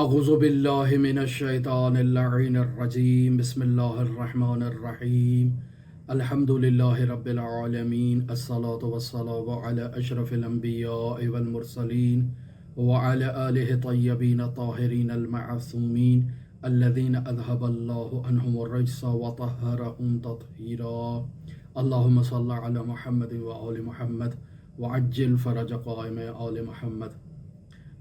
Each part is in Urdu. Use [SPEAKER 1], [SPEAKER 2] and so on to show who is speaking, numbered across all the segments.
[SPEAKER 1] اعوذ باللہ من الشیطان اللعین الرجیم بسم اللہ الرحمن الرحیم الحمد للہ رب العالمین الصلاة والسلام علی اشرف الانبیاء والمرسلین وعلی آلہ طیبین الطاہرین المعصومین الذین اذهب اللہ عنہم الرجس وطہرہم تطہیرا اللہم صل علی محمد وآل محمد وعجل فرج قائم آل محمد۔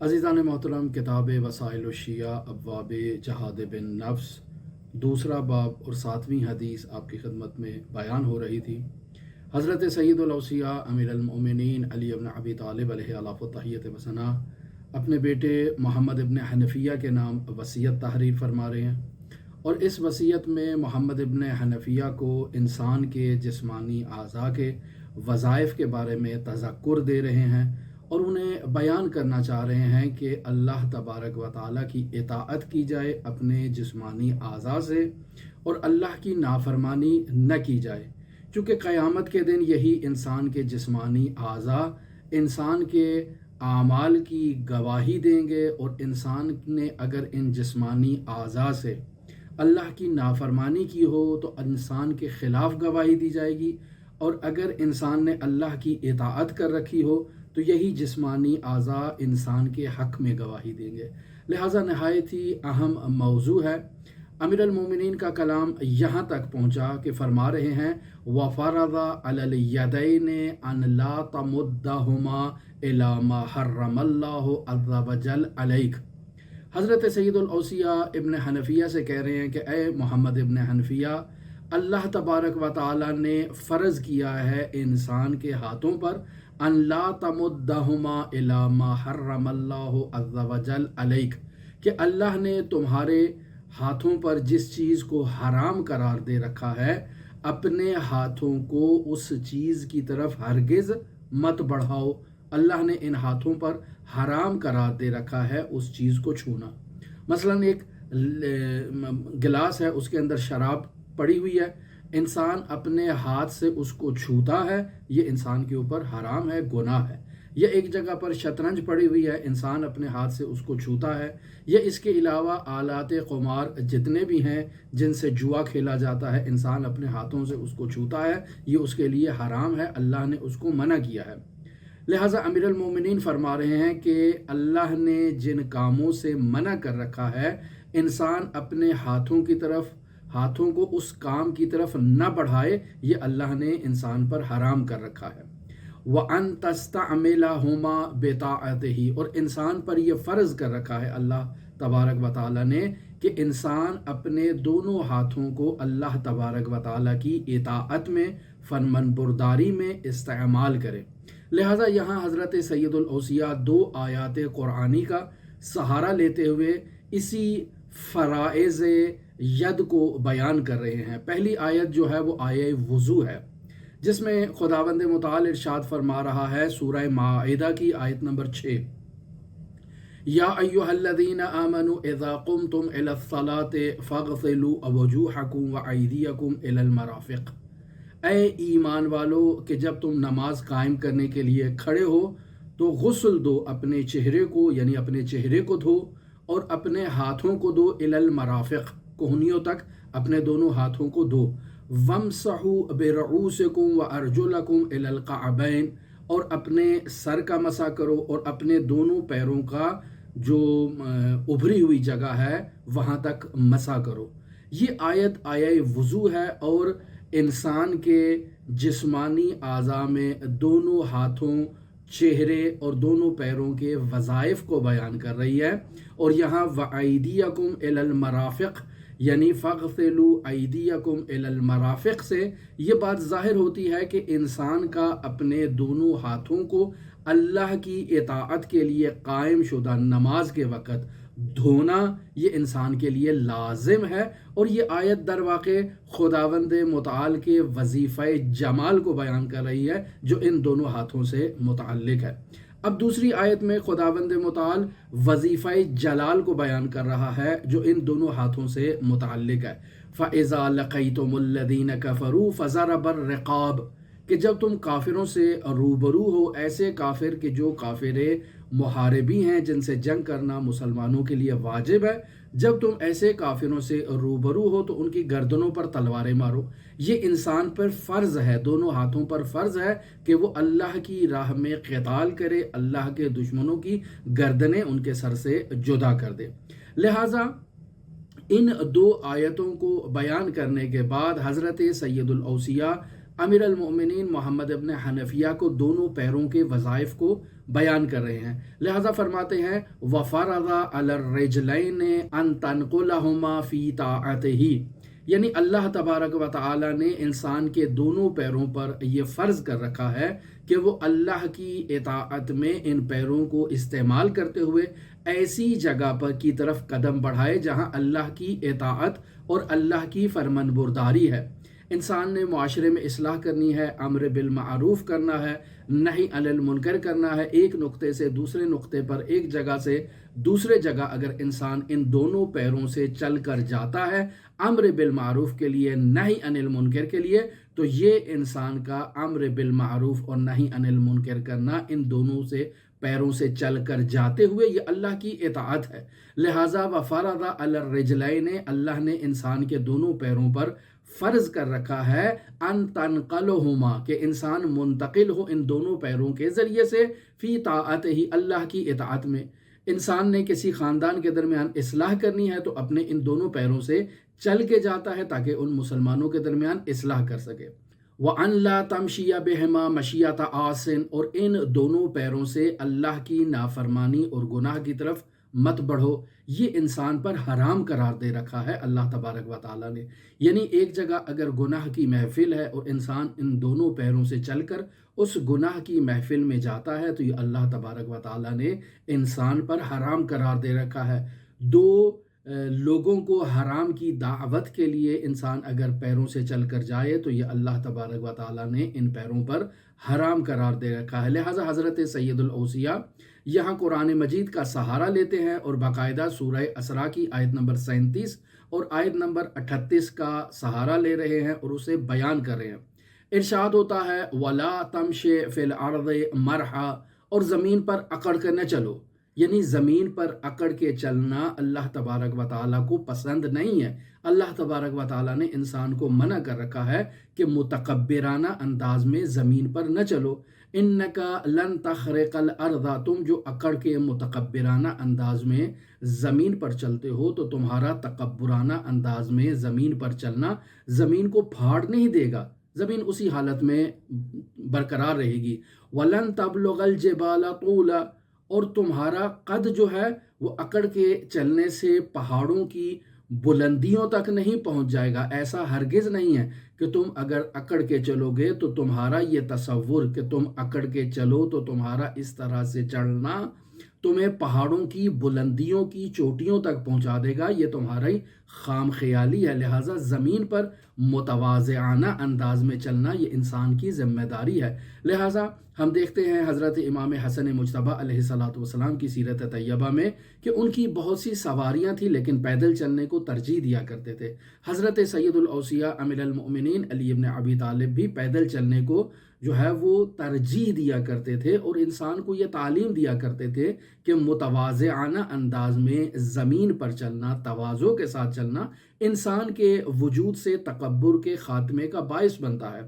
[SPEAKER 1] عزیزان محترم، کتاب وسائل الشیعہ ابواب جہاد بن نفس دوسرا باب اور 7ویں حدیث آپ کی خدمت میں بیان ہو رہی تھی۔ حضرت سید الاوصیاء امیر المؤمنین علی بن ابی طالب علیہ الاف التحیۃ و ثنا اپنے بیٹے محمد ابن حنفیہ کے نام وصیت تحریر فرما رہے ہیں، اور اس وصیت میں محمد ابن حنفیہ کو انسان کے جسمانی اعضاء کے وظائف کے بارے میں تذکر دے رہے ہیں اور انہیں بیان کرنا چاہ رہے ہیں کہ اللہ تبارک و تعالیٰ کی اطاعت کی جائے اپنے جسمانی اعضاء سے، اور اللہ کی نافرمانی نہ کی جائے، چونکہ قیامت کے دن یہی انسان کے جسمانی اعضاء انسان کے اعمال کی گواہی دیں گے، اور انسان نے اگر ان جسمانی اعضاء سے اللہ کی نافرمانی کی ہو تو انسان کے خلاف گواہی دی جائے گی، اور اگر انسان نے اللہ کی اطاعت کر رکھی ہو تو یہی جسمانی اعضاء انسان کے حق میں گواہی دیں گے۔ لہٰذا نہایت ہی اہم موضوع ہے۔ امیر المومنین کا کلام یہاں تک پہنچا کہ فرما رہے ہیں وَفَرَضَ عَلَى الْيَدَيْنِ أَنْ لَا تَمُدَّهُمَا إِلَى مَا حَرَّمَ اللَّهُ عَزَّ وَجَلَّ عَلَيْكَ۔ حضرت سید الاوصیاء ابن حنفیہ سے کہہ رہے ہیں کہ اے محمد ابن حنفیہ، اللہ تبارک و تعالیٰ نے فرض کیا ہے انسان کے ہاتھوں پر ان لا تمدہما الی ما حرم اللہ عز وجل علیک، کہ اللہ نے تمہارے ہاتھوں پر جس چیز کو حرام قرار دے رکھا ہے اپنے ہاتھوں کو اس چیز کی طرف ہرگز مت بڑھاؤ۔ اللہ نے ان ہاتھوں پر حرام قرار دے رکھا ہے اس چیز کو چھونا۔ مثلا ایک گلاس ہے، اس کے اندر شراب پڑی ہوئی ہے، انسان اپنے ہاتھ سے اس کو چھوتا ہے، یہ انسان کے اوپر حرام ہے، گناہ ہے۔ یا ایک جگہ پر شطرنج پڑی ہوئی ہے، انسان اپنے ہاتھ سے اس کو چھوتا ہے۔ یا اس کے علاوہ آلات قمار جتنے بھی ہیں جن سے جوا کھیلا جاتا ہے، انسان اپنے ہاتھوں سے اس کو چھوتا ہے، یہ اس کے لیے حرام ہے، اللہ نے اس کو منع کیا ہے۔ لہٰذا امیر المومنین فرما رہے ہیں کہ اللہ نے جن کاموں سے منع کر رکھا ہے انسان اپنے ہاتھوں کو اس کام کی طرف نہ بڑھائے، یہ اللہ نے انسان پر حرام کر رکھا ہے۔ وَأَن تَسْتَعْمِلَهُمَا بِطَاعَتِهِ، اور انسان پر یہ فرض کر رکھا ہے اللہ تبارک و تعالیٰ نے کہ انسان اپنے دونوں ہاتھوں کو اللہ تبارک و تعالیٰ کی اطاعت میں، فرمان برداری میں استعمال کرے۔ لہٰذا یہاں حضرت سید الاوصیاء 2 آیات قرآنی کا سہارا لیتے ہوئے اسی فرائض ید کو بیان کر رہے ہیں۔ پہلی آیت جو ہے وہ آیہ وضو ہے، جس میں خداوند متعال ارشاد فرما رہا ہے سورہ مائدہ کی آیت نمبر 6، یا ایھا الذین آمنوا اذا قمتم الی الصلاۃ فاغسلوا وجوہکم وایدیکم الی المرافق۔ اے ایمان والو کہ جب تم نماز قائم کرنے کے لیے کھڑے ہو تو غسل دو، اپنے چہرے کو یعنی اپنے چہرے کو دھو اور اپنے ہاتھوں کو دو، الی المرافق کوہنیوں تک اپنے دونوں ہاتھوں کو دو، وامسحوا برؤوسکم وارجلکم الی الکعبین، اور اپنے سر کا مسح کرو اور اپنے دونوں پیروں کا جو ابھری ہوئی جگہ ہے وہاں تک مسح کرو۔ یہ آیت آیہ وضو ہے اور انسان کے جسمانی اعضاء میں دونوں ہاتھوں، چہرے اور دونوں پیروں کے وظائف کو بیان کر رہی ہے۔ اور یہاں وَأَيْدِيَكُمْ إِلَى الْمَرَافِقِ یعنی فَاغْسِلُوا أَيْدِيَكُمْ إِلَى الْمَرَافِقِ سے یہ بات ظاہر ہوتی ہے کہ انسان کا اپنے دونوں ہاتھوں کو اللہ کی اطاعت کے لیے قائم شدہ نماز کے وقت دھونا یہ انسان کے لیے لازم ہے، اور یہ آیت در واقع خداوند متعال کے وظیفہ جمال کو بیان کر رہی ہے جو ان دونوں ہاتھوں سے متعلق ہے۔ اب دوسری آیت میں خداوند متعال وظیفہ جلال کو بیان کر رہا ہے جو ان دونوں ہاتھوں سے متعلق ہے۔ فَإِذَا لَقَيْتُمُ الَّذِينَ كَفَرُوا فَضَرَبَ الرِّقَابَ، کہ جب تم کافروں سے روبرو ہو، ایسے کافر کہ جو کافر محاربی ہیں جن سے جنگ کرنا مسلمانوں کے لیے واجب ہے، جب تم ایسے کافروں سے روبرو ہو تو ان کی گردنوں پر تلواریں مارو۔ یہ انسان پر فرض ہے، دونوں ہاتھوں پر فرض ہے کہ وہ اللہ کی راہ میں قتال کرے، اللہ کے دشمنوں کی گردنیں ان کے سر سے جدا کر دے۔ لہٰذا ان دو آیتوں کو بیان کرنے کے بعد حضرت سید الاوصیاء امیر المؤمنین محمد ابن حنفیہ کو دونوں پیروں کے وظائف کو بیان کر رہے ہیں۔ لہذا فرماتے ہیں وَفَرَضَ عَلَى الرِّجْلَيْنِ أَن تَنْقُلَهُمَا فِي طَاعَتِهِ، یعنی اللہ تبارک و تعالی نے انسان کے دونوں پیروں پر یہ فرض کر رکھا ہے کہ وہ اللہ کی اطاعت میں ان پیروں کو استعمال کرتے ہوئے ایسی جگہ پر کی طرف قدم بڑھائے جہاں اللہ کی اطاعت اور اللہ کی فرمان برداری ہے۔ انسان نے معاشرے میں اصلاح کرنی ہے، امر بالمعروف کرنا ہے، نہی عن المنکر کرنا ہے، ایک نقطے سے دوسرے نقطے پر، ایک جگہ سے دوسرے جگہ اگر انسان ان دونوں پیروں سے چل کر جاتا ہے امر بالمعروف کے لیے، نہی عن المنکر کے لیے، تو یہ انسان کا امر بالمعروف اور نہی عن المنکر کرنا ان دونوں سے پیروں سے چل کر جاتے ہوئے یہ اللہ کی اطاعت ہے۔ لہٰذا وَفَرَضَ عَلَى الرِّجْلَيْنِ، اللہ نے انسان کے دونوں پیروں پر فرض کر رکھا ہے ان تنقلہما، کہ انسان منتقل ہو ان دونوں پیروں کے ذریعے سے فی طاعتہ، اللہ کی اطاعت میں۔ انسان نے کسی خاندان کے درمیان اصلاح کرنی ہے تو اپنے ان دونوں پیروں سے چل کے جاتا ہے تاکہ ان مسلمانوں کے درمیان اصلاح کر سکے۔ وَأَن لَا تَمْشِيَ بِهِمَا مَشِيَّةَ عَاصٍ، اور ان دونوں پیروں سے اللہ کی نافرمانی اور گناہ کی طرف مت بڑھو۔ یہ انسان پر حرام قرار دے رکھا ہے اللہ تبارک و تعالیٰ نے، یعنی ایک جگہ اگر گناہ کی محفل ہے اور انسان ان دونوں پیروں سے چل کر اس گناہ کی محفل میں جاتا ہے تو یہ اللہ تبارک و تعالیٰ نے انسان پر حرام قرار دے رکھا ہے۔ دو لوگوں کو حرام کی دعوت کے لیے انسان اگر پیروں سے چل کر جائے تو یہ اللہ تبارک و تعالیٰ نے ان پیروں پر حرام قرار دے رکھا ہے۔ لہٰذا حضرت سید الاوصیاء یہاں قرآن مجید کا سہارا لیتے ہیں اور باقاعدہ سورہ اسراء کی آیت نمبر 37 اور آیت نمبر 38 کا سہارا لے رہے ہیں اور اسے بیان کر رہے ہیں۔ ارشاد ہوتا ہے وَلَا تَمْشِ فِي الْأَرْضِ مَرْحًا، اور زمین پر اکڑ کر نہ چلو، یعنی زمین پر اکڑ کے چلنا اللہ تبارک و تعالیٰ کو پسند نہیں ہے۔ اللہ تبارک و تعالیٰ نے انسان کو منع کر رکھا ہے کہ متکبرانہ انداز میں زمین پر نہ چلو۔ اِنَّكَ لَن تَخْرِقَ الْأَرْضَ، تم جو اکڑ کے متکبرانہ انداز میں زمین پر چلتے ہو تو تمہارا تکبرانہ انداز میں زمین پر چلنا زمین کو پھاڑ نہیں دے گا، زمین اسی حالت میں برقرار رہے گی۔ وَلَن تَبْلُغَ الْجِبَالَ طُولًا، اور تمہارا قد جو ہے وہ اکڑ کے چلنے سے پہاڑوں کی بلندیوں تک نہیں پہنچ جائے گا۔ ایسا ہرگز نہیں ہے کہ تم اگر اکڑ کے چلو گے تو تمہارا یہ تصور کہ تم اکڑ کے چلو تو تمہارا اس طرح سے چڑھنا تمہیں پہاڑوں کی بلندیوں کی چوٹیوں تک پہنچا دے گا، یہ تمہاری خام خیالی ہے۔ لہٰذا زمین پر متواضعانہ انداز میں چلنا یہ انسان کی ذمہ داری ہے۔ لہٰذا ہم دیکھتے ہیں حضرت امام حسن مجتبیٰ علیہ الصلاۃ والسلام کی سیرت طیبہ میں کہ ان کی بہت سی سواریاں تھیں لیکن پیدل چلنے کو ترجیح دیا کرتے تھے۔ حضرت سید الاوصیاء امیر المؤمنین علی ابن ابی طالب بھی پیدل چلنے کو جو ہے وہ ترجیح دیا کرتے تھے اور انسان کو یہ تعلیم دیا کرتے تھے کہ متواضعانہ انداز میں زمین پر چلنا، تواضع کے ساتھ چلنا انسان کے وجود سے تکبر کے خاتمے کا باعث بنتا ہے۔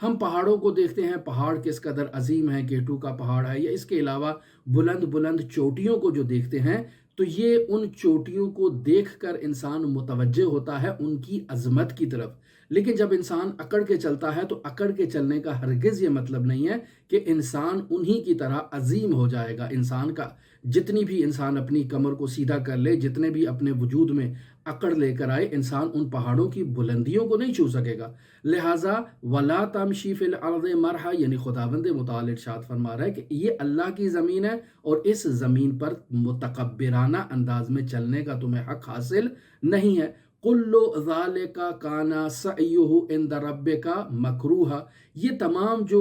[SPEAKER 1] ہم پہاڑوں کو دیکھتے ہیں، پہاڑ کس قدر عظیم ہے، کیٹو کا پہاڑ ہے، یا اس کے علاوہ بلند بلند چوٹیوں کو جو دیکھتے ہیں تو یہ ان چوٹیوں کو دیکھ کر انسان متوجہ ہوتا ہے ان کی عظمت کی طرف۔ لیکن جب انسان اکڑ کے چلتا ہے تو اکڑ کے چلنے کا ہرگز یہ مطلب نہیں ہے کہ انسان انہی کی طرح عظیم ہو جائے گا۔ انسان کا جتنی بھی انسان اپنی کمر کو سیدھا کر لے، جتنے بھی اپنے وجود میں اکڑ لے کر آئے، انسان ان پہاڑوں کی بلندیوں کو نہیں چھو سکے گا۔ لہٰذا وَلَا تَمْشِي فِي الْأَرْضِ مَرْحًا، یعنی خداوند متعال ارشاد فرما رہا ہے کہ یہ اللہ کی زمین ہے اور اس زمین پر متکبرانہ انداز میں چلنے کا تمہیں حق حاصل نہیں ہے۔ کُلُّ ذَلِكَ كَانَ سَعْيُهُ عِندَ رَبِّكَ مَكْرُوهًا، یہ تمام جو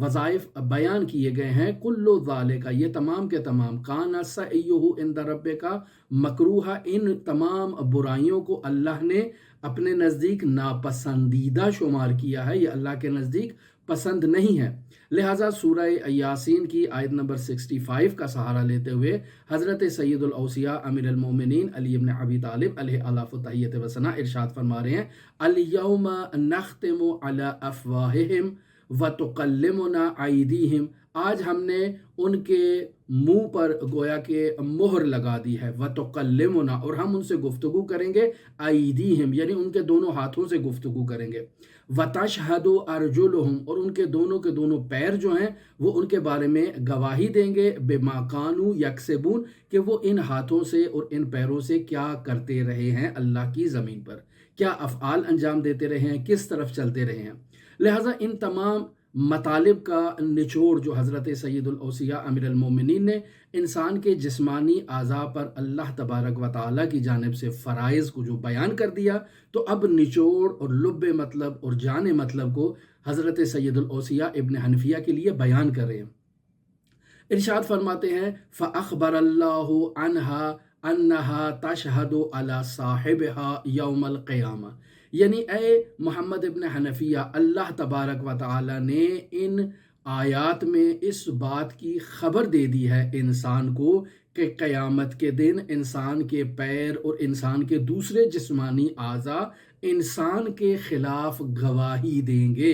[SPEAKER 1] وظائف بیان کیے گئے ہیں، کُلُّ ذَلِكَ، یہ تمام کے تمام، كَانَ سَعْيُهُ عِندَ رَبِّكَ مَكْرُوهًا، ان تمام برائیوں کو اللہ نے اپنے نزدیک ناپسندیدہ شمار کیا ہے، یہ اللہ کے نزدیک پسند نہیں ہے۔ لہٰذا سورہ یاسین کی آیت نمبر 65 کا سہارا لیتے ہوئے حضرت سید الاوصیاء امیر المومنین علی بن ابی طالب علیہ الاف و تحیت و ثنا ارشاد فرما رہے ہیں، الیوم نختم علی افواہہم وتکلمنا ایدیہم، آج ہم نے ان کے منہ پر گویا کہ مہر لگا دی ہے، وتکلمنا، اور ہم ان سے گفتگو کریں گے، ایدیہم یعنی ان کے دونوں ہاتھوں سے گفتگو کریں گے، وتشہد ارجلہم، اور ان کے دونوں پیر جو ہیں وہ ان کے بارے میں گواہی دیں گے، بما کانوا یکسبون، کہ وہ ان ہاتھوں سے اور ان پیروں سے کیا کرتے رہے ہیں اللہ کی زمین پر، کیا افعال انجام دیتے رہے ہیں، کس طرف چلتے رہے ہیں۔ لہٰذا ان تمام مطالب کا نچوڑ جو حضرت سید الاوصیاء امیر المومنین نے انسان کے جسمانی اعضاء پر اللہ تبارک و تعالیٰ کی جانب سے فرائض کو جو بیان کر دیا، تو اب نچوڑ اور لب مطلب اور جان مطلب کو حضرت سید الاوصیاء ابن حنفیہ کے لیے بیان کر رہے ہیں۔ ارشاد فرماتے ہیں، فَأَخْبَرَ اللَّهُ عَنْهَا أَنَّهَا تَشْهَدُ عَلَى صَاحِبِهَا يَوْمَ الْقِيَامَةِ، یعنی اے محمد ابن حنفیہ، اللہ تبارک و تعالی نے ان آیات میں اس بات کی خبر دے دی ہے انسان کو کہ قیامت کے دن انسان کے پیر اور انسان کے دوسرے جسمانی اعضاء انسان کے خلاف گواہی دیں گے،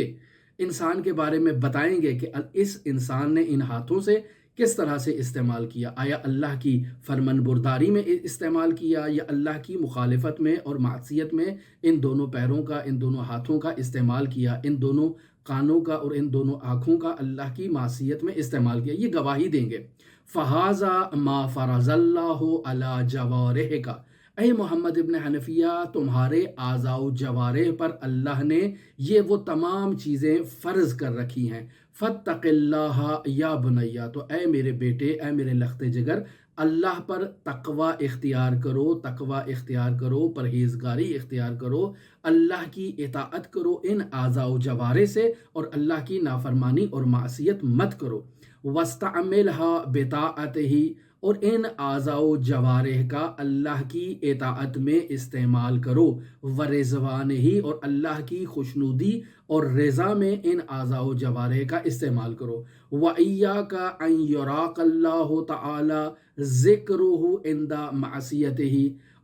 [SPEAKER 1] انسان کے بارے میں بتائیں گے کہ اس انسان نے ان ہاتھوں سے کس طرح سے استعمال کیا، آیا اللہ کی فرمان برداری میں استعمال کیا یا اللہ کی مخالفت میں اور معصیت میں ان دونوں پیروں کا، ان دونوں ہاتھوں کا استعمال کیا، ان دونوں کانوں کا اور ان دونوں آنکھوں کا اللہ کی معصیت میں استعمال کیا، یہ گواہی دیں گے۔ فَهَذَا مَا فَرَضَ اللَّهُ عَلَى جَوَارِحِكَ، اے محمد ابن حنفیہ، تمہارے اعضاء و جوارح پر اللہ نے یہ وہ تمام چیزیں فرض کر رکھی ہیں۔ فَاتَّقِ اللَّهَ يَا بُنَيَّ، تو اے میرے بیٹے، اے میرے لخت جگر، اللہ پر تقوی اختیار کرو، تقوی اختیار کرو، پرہیزگاری اختیار کرو، اللہ کی اطاعت کرو ان اعضاء و جوارح سے، اور اللہ کی نافرمانی اور معصیت مت کرو۔ وَاسْتَعْمِلْهَا بِطَاعَتِهِ، اور ان اعضاء و جوارح کا اللہ کی اطاعت میں استعمال کرو، ورضوانہ، اور اللہ کی خوشنودی اور رضا میں ان اعضاء و جوارح کا استعمال کرو۔ وَإِيَّاكَ أَن يُرَاكَ اللَّهُ تَعَالَى ذِكْرُهُ عِنْدَ مَعْصِيَتِهِ،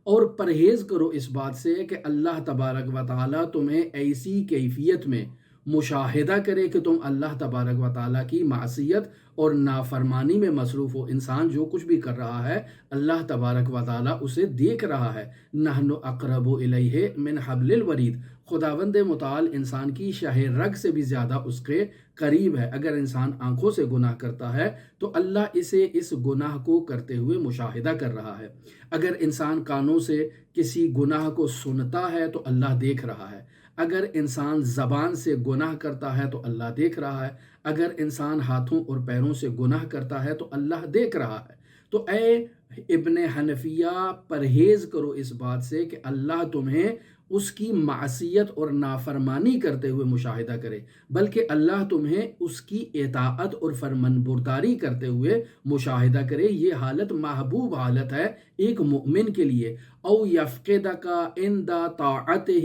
[SPEAKER 1] اور پرہیز کرو اس بات سے کہ اللہ تبارک و تعالیٰ تمہیں ایسی کیفیت میں مشاہدہ کرے کہ تم اللہ تبارک و تعالیٰ کی معصیت اور نافرمانی میں مصروف ہو۔ انسان جو کچھ بھی کر رہا ہے اللہ تبارک و تعالیٰ اسے دیکھ رہا ہے۔ نحن اقرب الیہ من حبل الورید، خداوند متعال انسان کی شاہ رگ سے بھی زیادہ اس کے قریب ہے۔ اگر انسان آنکھوں سے گناہ کرتا ہے تو اللہ اسے اس گناہ کو کرتے ہوئے مشاہدہ کر رہا ہے۔ اگر انسان کانوں سے کسی گناہ کو سنتا ہے تو اللہ دیکھ رہا ہے۔ اگر انسان زبان سے گناہ کرتا ہے تو اللہ دیکھ رہا ہے۔ اگر انسان ہاتھوں اور پیروں سے گناہ کرتا ہے تو اللہ دیکھ رہا ہے۔ تو اے ابن حنفیہ، پرہیز کرو اس بات سے کہ اللہ تمہیں اس کی معصیت اور نافرمانی کرتے ہوئے مشاہدہ کرے، بلکہ اللہ تمہیں اس کی اطاعت اور فرمان برداری کرتے ہوئے مشاہدہ کرے۔ یہ حالت محبوب حالت ہے ایک مومن کے لیے۔ او یفقدک عند طاعتہ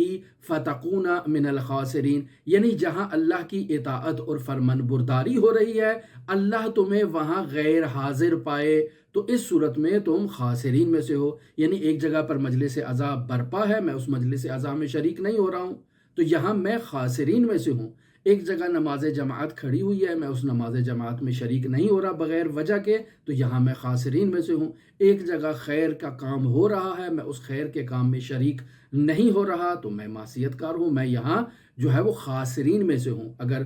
[SPEAKER 1] فتکون من الخاسرین، یعنی جہاں اللہ کی اطاعت اور فرمان برداری ہو رہی ہے اللہ تمہیں وہاں غیر حاضر پائے تو اس صورت میں تم خاسرین میں سے ہو۔ یعنی ایک جگہ پر مجلس عزا برپا ہے، میں اس مجلس عزا میں شریک نہیں ہو رہا ہوں تو یہاں میں خاسرین میں سے ہوں۔ ایک جگہ نماز جماعت کھڑی ہوئی ہے، میں اس نماز جماعت میں شریک نہیں ہو رہا بغیر وجہ کے تو یہاں میں خاسرین میں سے ہوں۔ ایک جگہ خیر کا کام ہو رہا ہے، میں اس خیر کے کام میں شریک نہیں ہو رہا تو میں معصیت کار ہوں، میں یہاں جو ہے وہ خاسرین میں سے ہوں۔ اگر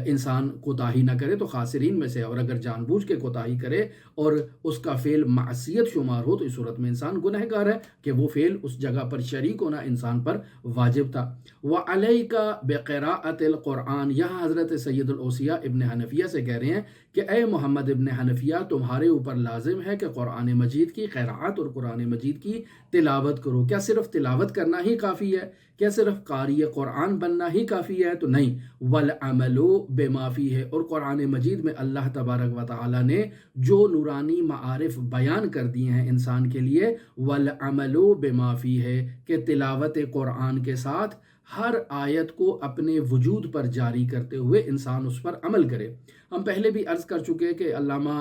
[SPEAKER 1] انسان کوتاہی نہ کرے تو خاسرین میں سے ہے، اور اگر جان بوجھ کے کوتاہی کرے اور اس کا فعل معصیت شمار ہو تو اس صورت میں انسان گنہگار ہے کہ وہ فعل اس جگہ پر شریک ہونا انسان پر واجب تھا۔ وَعَلَيْكَ بِقِرَاءَةِ الْقُرْآنِ، یہاں حضرت سید الاوصیاء ابن حنفیہ سے کہہ رہے ہیں کہ اے محمد ابن حنفیہ، تمہارے اوپر لازم ہے کہ قرآن مجید کی قراءت اور قرآن مجید کی تلاوت کرو۔ کیا صرف تلاوت کرنا ہی کافی ہے؟ کیا صرف قاری قرآن بننا ہی کافی ہے؟ تو نہیں، وَالْعَمَلُ بِمَا فِيهِ، اور قرآن مجید میں اللہ تبارک و تعالی نے جو نورانی معارف بیان کر دیے ہیں انسان کے لیے، وَالْعَمَلُ بِمَا فِيهِ، کہ تلاوت قرآن کے ساتھ ہر آیت کو اپنے وجود پر جاری کرتے ہوئے انسان اس پر عمل کرے۔ ہم پہلے بھی عرض کر چکے کہ علامہ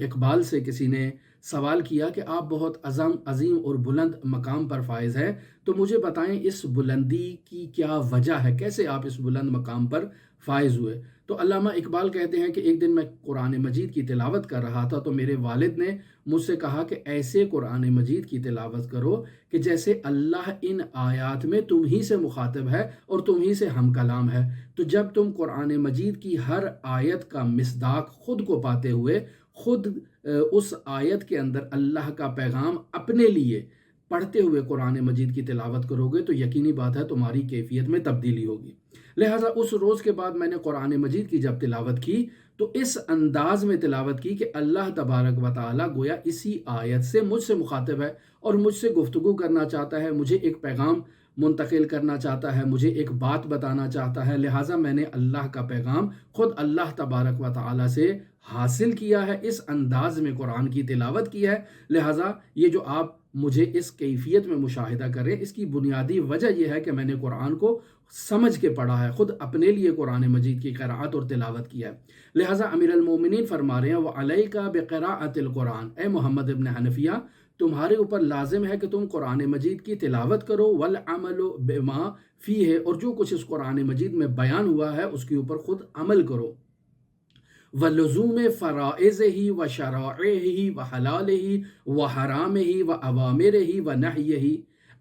[SPEAKER 1] اقبال سے کسی نے سوال کیا کہ آپ بہت عظیم اور بلند مقام پر فائز ہیں، تو مجھے بتائیں اس بلندی کی کیا وجہ ہے، کیسے آپ اس بلند مقام پر فائز ہوئے؟ تو علامہ اقبال کہتے ہیں کہ ایک دن میں قرآن مجید کی تلاوت کر رہا تھا تو میرے والد نے مجھ سے کہا کہ ایسے قرآن مجید کی تلاوت کرو کہ جیسے اللہ ان آیات میں تم ہی سے مخاطب ہے اور تم ہی سے ہم کلام ہے۔ تو جب تم قرآن مجید کی ہر آیت کا مصداق خود کو پاتے ہوئے خود اس آیت کے اندر اللہ کا پیغام اپنے لیے پڑھتے ہوئے قرآن مجید کی تلاوت کرو گے تو یقینی بات ہے تمہاری کیفیت میں تبدیلی ہوگی۔ لہٰذا اس روز کے بعد میں نے قرآن مجید کی جب تلاوت کی تو اس انداز میں تلاوت کی کہ اللہ تبارک و تعالیٰ گویا اسی آیت سے مجھ سے مخاطب ہے اور مجھ سے گفتگو کرنا چاہتا ہے، مجھے ایک پیغام منتقل کرنا چاہتا ہے، مجھے ایک بات بتانا چاہتا ہے۔ لہٰذا میں نے اللہ کا پیغام خود اللہ تبارک و تعالیٰ سے حاصل کیا ہے، اس انداز میں قرآن کی تلاوت کی ہے۔ لہٰذا یہ جو آپ مجھے اس کیفیت میں مشاہدہ کریں، اس کی بنیادی وجہ یہ ہے کہ میں نے قرآن کو سمجھ کے پڑھا ہے، خود اپنے لیے قرآن مجید کی قراءت اور تلاوت کی ہے۔ لہٰذا امیر المومنین فرما رہے ہیں وَعَلَيْكَ بِقِرَاءَةِ الْقُرْآنِ، اے محمد ابن حنفیہ تمہارے اوپر لازم ہے کہ تم قرآن مجید کی تلاوت کرو، وَالْعَمَلُ بِمَا فِيهِ، اور جو کچھ اس قرآن مجید میں بیان ہوا ہے اس کے اوپر خود عمل کرو، وَلُزُومِ فَرَائِضِهِ وَشَرَائِعِهِ وَحَلَالِهِ وَحَرَامِهِ وَأَوَامِرِهِ وَنَهْيِهِ،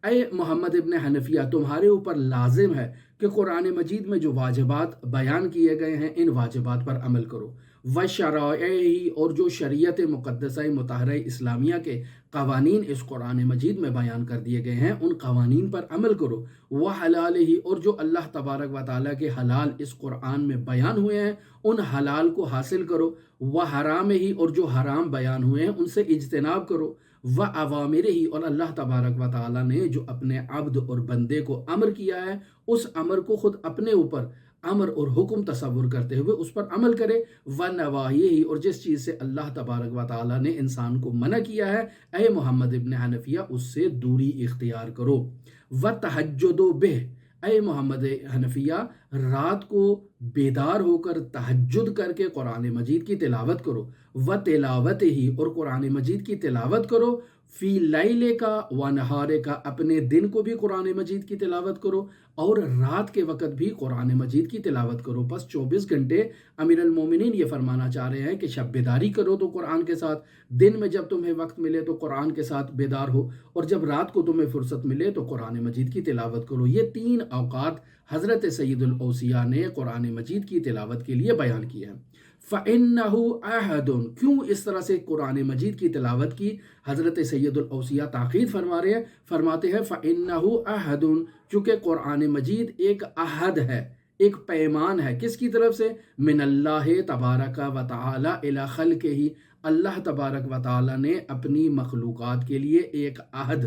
[SPEAKER 1] اے محمد ابن حنفیہ تمہارے اوپر لازم ہے کہ قرآن مجید میں جو واجبات بیان کیے گئے ہیں ان واجبات پر عمل کرو، وَشَرَائِعِهِ، اور جو شریعت مقدسہ مطہرہ اسلامیہ کے قوانین اس قرآن مجید میں بیان کر دیے گئے ہیں ان قوانین پر عمل کرو، وَحَلَالِهِ، اور جو اللہ تبارک و تعالیٰ کے حلال اس قرآن میں بیان ہوئے ہیں ان حلال کو حاصل کرو، وَحَرَامِهِ، اور جو حرام بیان ہوئے ہیں ان سے اجتناب کرو، وَأَوَامِرِهِ، اور اللہ تبارک و تعالیٰ نے جو اپنے عبد اور بندے کو امر کیا ہے اس امر کو خود اپنے اوپر امر اور حکم تصور کرتے ہوئے اس پر عمل کرے، وَنَوَاهِهِ، اور جس چیز سے اللہ تبارک و تعالیٰ نے انسان کو منع کیا ہے اے محمد ابن حنفیہ اس سے دوری اختیار کرو، وَتَهَجُّدُ بِهِ، اے محمد حنفیہ رات کو بیدار ہو کر تہجد کر کے قرآن مجید کی تلاوت کرو، وَتِلَاوَتِهِ، اور قرآن مجید کی تلاوت کرو، فی لیل کا و نہارے کا، اپنے دن کو بھی قرآن مجید کی تلاوت کرو اور رات کے وقت بھی قرآن مجید کی تلاوت کرو۔ بس 24 گھنٹے امیر المومنین یہ فرمانا چاہ رہے ہیں کہ شب بیداری کرو تو قرآن کے ساتھ، دن میں جب تمہیں وقت ملے تو قرآن کے ساتھ بیدار ہو، اور جب رات کو تمہیں فرصت ملے تو قرآن مجید کی تلاوت کرو۔ یہ 3 اوقات حضرت سید الاوصیاء نے قرآن مجید کی تلاوت کے لیے بیان کیے ہیں۔ فَإِنَّهُ أَحَدٌ، کیوں اس طرح سے قرآن مجید کی تلاوت کی؟ حضرت سید الاوصیاء تاکید فرما رہے ہیں، فرماتے ہیں فَإِنَّهُ أَحَدٌ، چونکہ قرآن مجید ایک عہد ہے، ایک پیمان ہے، کس کی طرف سے؟ من اللہ تبارک و تعالی الی خلقہ، اللہ تبارک و تعالی نے اپنی مخلوقات کے لیے ایک عہد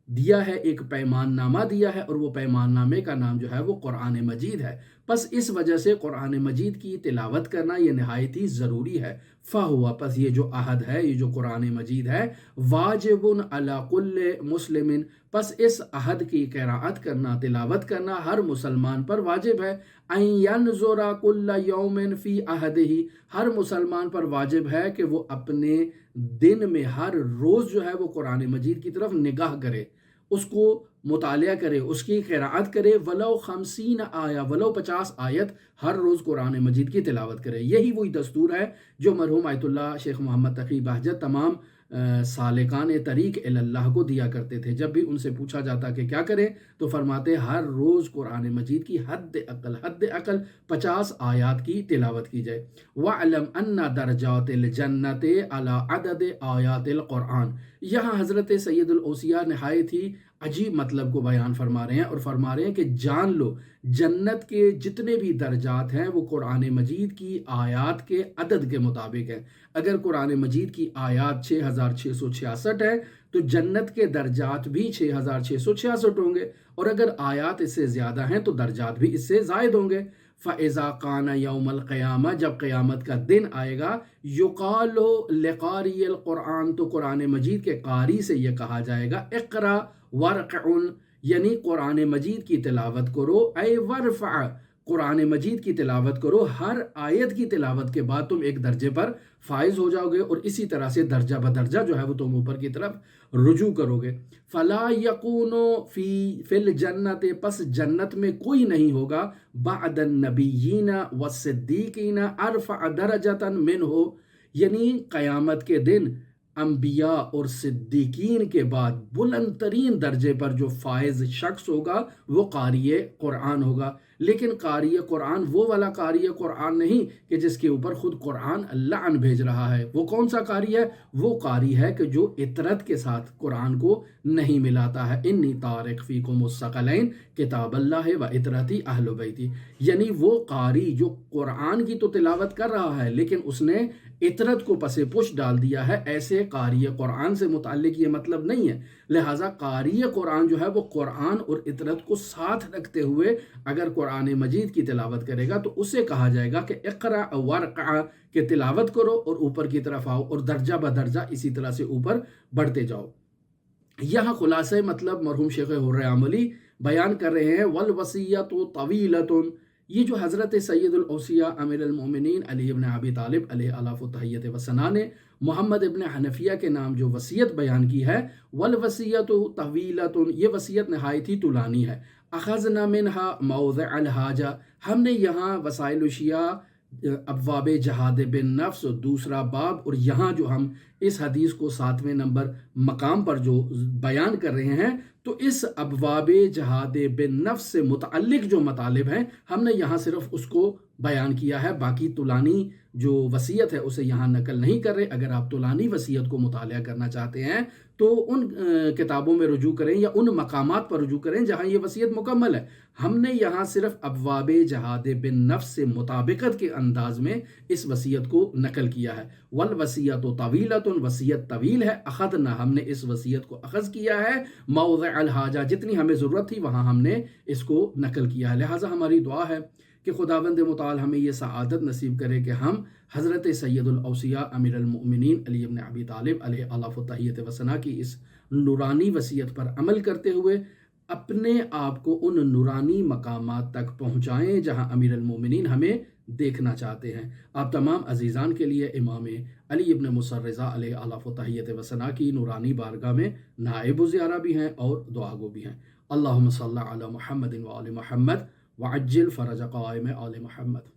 [SPEAKER 1] دیا ہے، ایک پیمان نامہ دیا ہے، اور وہ پیمان نامے کا نام جو ہے وہ قرآن مجید ہے۔ پس اس وجہ سے قرآن مجید کی تلاوت کرنا یہ نہایت ہی ضروری ہے۔ فَهُوَ، پس یہ جو عہد ہے، یہ جو قرآن مجید ہے، واجب علی کل مسلم، پس اس عہد کی قراءت کرنا، تلاوت کرنا ہر مسلمان پر واجب ہے۔ ان ینظر کل یوم فی عہدہ، ہر مسلمان پر واجب ہے کہ وہ اپنے دن میں ہر روز جو ہے وہ قرآن مجید کی طرف نگاہ کرے، اس کو مطالعہ کرے، اس کی قراءت کرے، ولو 50 آیہ، ولو 50 آیت ہر روز قرآن مجید کی تلاوت کرے۔ یہی وہی دستور ہے جو مرحوم آیت اللہ شیخ محمد تقی بہجت تمام سالکان طریق اللہ کو دیا کرتے تھے۔ جب بھی ان سے پوچھا جاتا کہ کیا کریں تو فرماتے ہر روز قرآن مجید کی حد اقل 50 آیات کی تلاوت کی جائے۔ وَعْلَمْ أَنَّ دَرَجَاتِ الْجَنَّةِ عَلَىٰ عَدَدِ آیات القرآن، یہاں حضرت سید الاوصیاء نہایت ہی عجیب مطلب کو بیان فرما رہے ہیں اور فرما رہے ہیں کہ جان لو جنت کے جتنے بھی درجات ہیں وہ قرآن مجید کی آیات کے عدد کے مطابق ہیں۔ اگر قرآن مجید کی آیات 6666 ہے تو جنت کے درجات بھی 6666 ہوں گے، اور اگر آیات اس سے زیادہ ہیں تو درجات بھی اس سے زائد ہوں گے۔ فَإِذَا كَانَ يَوْمَ الْقِيَامَةِ، جب قیامت کا دن آئے گا، يُقَالُ لِقَارِئِ الْقُرْآنِ، تو قرآن مجید کے قاری سے یہ کہا جائے گا اقرا وارقع، یعنی قرآن مجید کی تلاوت کرو، اے ورفع، قرآن مجید کی تلاوت کرو، ہر آیت کی تلاوت کے بعد تم ایک درجے پر فائز ہو جاؤ گے، اور اسی طرح سے درجہ بدرجہ جو ہے وہ تم اوپر کی طرف رجوع کرو گے۔ فلا یکونو فی الجنت، پس جنت میں کوئی نہیں ہوگا، بعد النبیین والصدیقین ارفع درجتا منہ، یعنی قیامت کے دن انبیاء اور صدیقین کے بعد بلند ترین درجے پر جو فائز شخص ہوگا وہ قاری قرآن ہوگا۔ لیکن قاری قرآن وہ والا قاری قرآن نہیں کہ جس کے اوپر خود قرآن لعن بھیج رہا ہے۔ وہ کون سا قاری ہے؟ وہ قاری ہے کہ جو اطرت کے ساتھ قرآن کو نہیں ملاتا ہے۔ انی طارق فیکم الثقلین کتاب اللہ و اطرتی اہل بیتی، یعنی وہ قاری جو قرآن کی تو تلاوت کر رہا ہے لیکن اس نے اطرت کو پس پش ڈال دیا ہے، ایسے قاری قرآن سے متعلق یہ مطلب نہیں ہے۔ لہٰذا قاری قرآن جو ہے وہ قرآن اور اطرت کو ساتھ رکھتے ہوئے اگر قرآن مجید کی تلاوت کرے گا تو اسے کہا جائے گا کہ اقرا ورقع، کہ تلاوت کرو اور اوپر کی طرف آؤ، اور درجہ بدرجہ اسی طرح سے اوپر بڑھتے جاؤ۔ یہاں خلاصہ مطلب مرحوم شیخ حر عملی بیان کر رہے ہیں، والوصیۃ طویلۃ، یہ جو حضرت سید الاوصیاء امیر المومنین علی ابن ابی طالب علیہ الاف و تحیت وثنا نے محمد ابن حنفیہ کے نام جو وصیت بیان کی ہے، والوصیۃ طویلۃ، یہ وصیت نہایت ہی طولانی ہے، اخذنا منہا موضع الحاجہ، ہم نے یہاں وسائل الشیعہ ابواب جہاد بن نفس دوسرا باب، اور یہاں جو ہم اس حدیث کو 7ویں نمبر مقام پر جو بیان کر رہے ہیں تو اس ابواب جہاد بن نفس سے متعلق جو مطالب ہیں ہم نے یہاں صرف اس کو بیان کیا ہے، باقی طولانی جو وصیت ہے اسے یہاں نقل نہیں کر رہے۔ اگر آپ طولانی وصیت کو مطالعہ کرنا چاہتے ہیں تو ان کتابوں میں رجوع کریں یا ان مقامات پر رجوع کریں جہاں یہ وصیت مکمل ہے۔ ہم نے یہاں صرف ابواب جہاد بن نفس سے مطابقت کے انداز میں اس وصیت کو نقل کیا ہے۔ والوصیۃ طویلۃ، وصیت طویل ہے، اخذنا، ہم نے اس وصیت کو اخذ کیا ہے، موضع الحاجہ، جتنی ہمیں ضرورت تھی وہاں ہم نے اس کو نقل کیا ہے۔ لہٰذا ہماری دعا ہے کہ خداوند متعال ہمیں یہ سعادت نصیب کرے کہ ہم حضرت سید الاوصیاء امیر المؤمنین علی ابن ابی طالب علیہ الاف و تحیت وثنا کی اس نورانی وصیت پر عمل کرتے ہوئے اپنے آپ کو ان نورانی مقامات تک پہنچائیں جہاں امیر المومنین ہمیں دیکھنا چاہتے ہیں۔ آپ تمام عزیزان کے لیے امام علی ابن مصر رضا علیہ الاف و تحیت وثنا کی نورانی بارگاہ میں نائب و زیارہ بھی ہیں اور دعا گو بھی ہیں۔ اللہم صلی علی محمد و آل محمد وعجل فرج قائم آل محمد۔